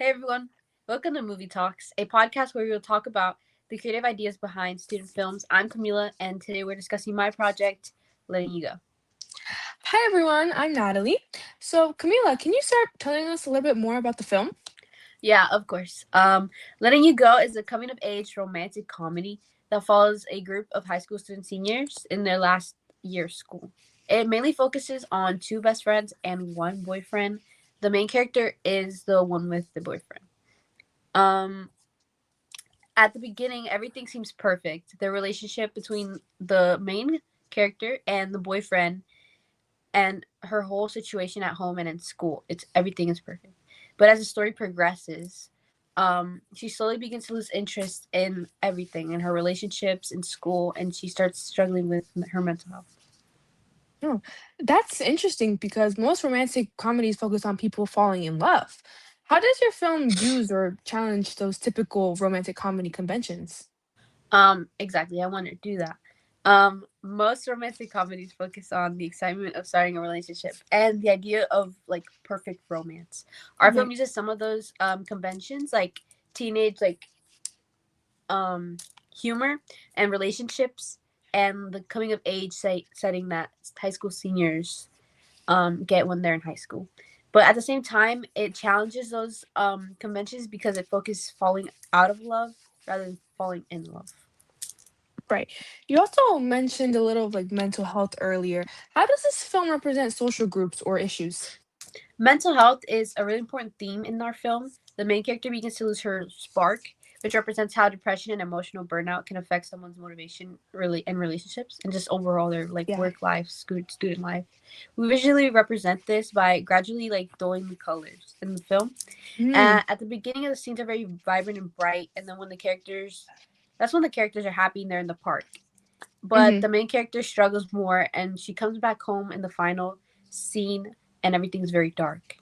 Hey everyone, welcome to Movie Talks, a podcast where we will talk about the creative ideas behind student films. I'm Camila, and today we're discussing my project, Letting You Go. Hi everyone, I'm Natalie. So, Camila, can you start telling us a little bit more about the film? Yeah, of course. Letting You Go is a coming of age romantic comedy that follows a group of high school student seniors in their last year of school. It mainly focuses on two best friends and one boyfriend. The main character is the one with the boyfriend. Um, at the beginning, everything seems perfect. The relationship between the main character and the boyfriend and her whole situation at home and in school, it's everything is perfect. But as the story progresses, she slowly begins to lose interest in everything, in her relationships, in school, and she starts struggling with her mental health. Oh, that's interesting because most romantic comedies focus on people falling in love. How does your film use or challenge those typical romantic comedy conventions? Exactly. I want to do that. Most romantic comedies focus on the excitement of starting a relationship and the idea of like perfect romance. Our Right. film uses some of those conventions, like teenage um humor and relationships, and the coming of age setting that high school seniors get when they're in high school. But at the same time, it challenges those conventions because it focuses falling out of love rather than falling in love. Right. You also mentioned a little of like mental health earlier. How does this film represent social groups or issues? Mental health is a really important theme in our film. The main character begins to lose her spark, which represents how depression and emotional burnout can affect someone's motivation really and relationships and just overall their like Yeah. work life, student life. We visually represent this by gradually like dulling the colors in the film. Hmm. At the beginning of the scenes are very vibrant and bright, and then that's when the characters are happy and they're in the park. But Mm-hmm. the main character struggles more, and she comes back home in the final scene, and everything's very dark.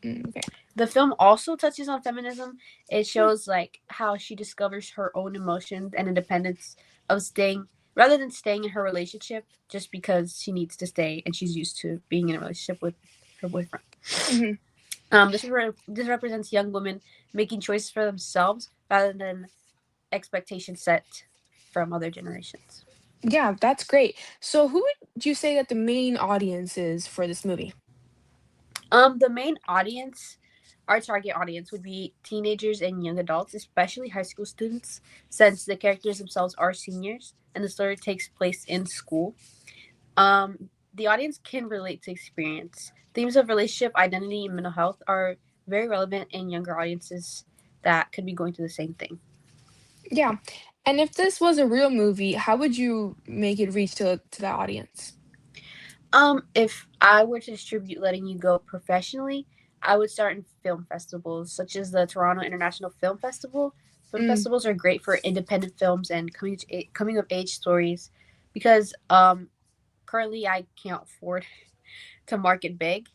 Okay. The film also touches on feminism. It shows like how she discovers her own emotions and independence of staying rather than staying in her relationship just because she needs to stay and she's used to being in a relationship with her boyfriend. Mm-hmm. This represents young women making choices for themselves rather than expectations set from other generations. Yeah, that's great. So, who would you say that the main audience is for this movie? The main audience, our target audience, would be teenagers and young adults, especially high school students, since the characters themselves are seniors and the story takes place in school. The audience can relate to experience. Themes of relationship, identity, and mental health are very relevant in younger audiences that could be going through the same thing. Yeah. And if this was a real movie, how would you make it reach to that audience? If I were to distribute Letting You Go professionally, I would start in film festivals such as the Toronto International Film Festival. Film Mm, festivals are great for independent films and coming of age stories because currently I can't afford to market big.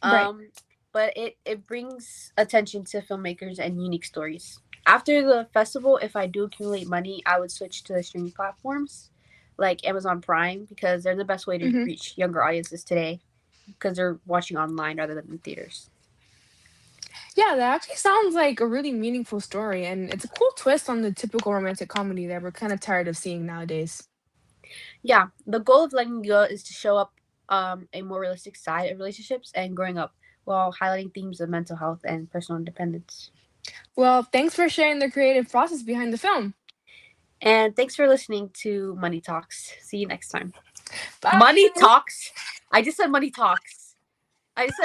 right. Um, but it brings attention to filmmakers and unique stories. After the festival, if I do accumulate money, I would switch to the streaming platforms like Amazon Prime because they're the best way to Hmm. reach younger audiences today because they're watching online rather than in theaters. Yeah, that actually sounds like a really meaningful story, and it's a cool twist on the typical romantic comedy that we're kind of tired of seeing nowadays. Yeah, the goal of Letting Go is to show up a more realistic side of relationships and growing up while highlighting themes of mental health and personal independence. Well, thanks for sharing the creative process behind the film. And thanks for listening to Money Talks. See you next time. Money Bye. Talks? I just said Money Talks. I just said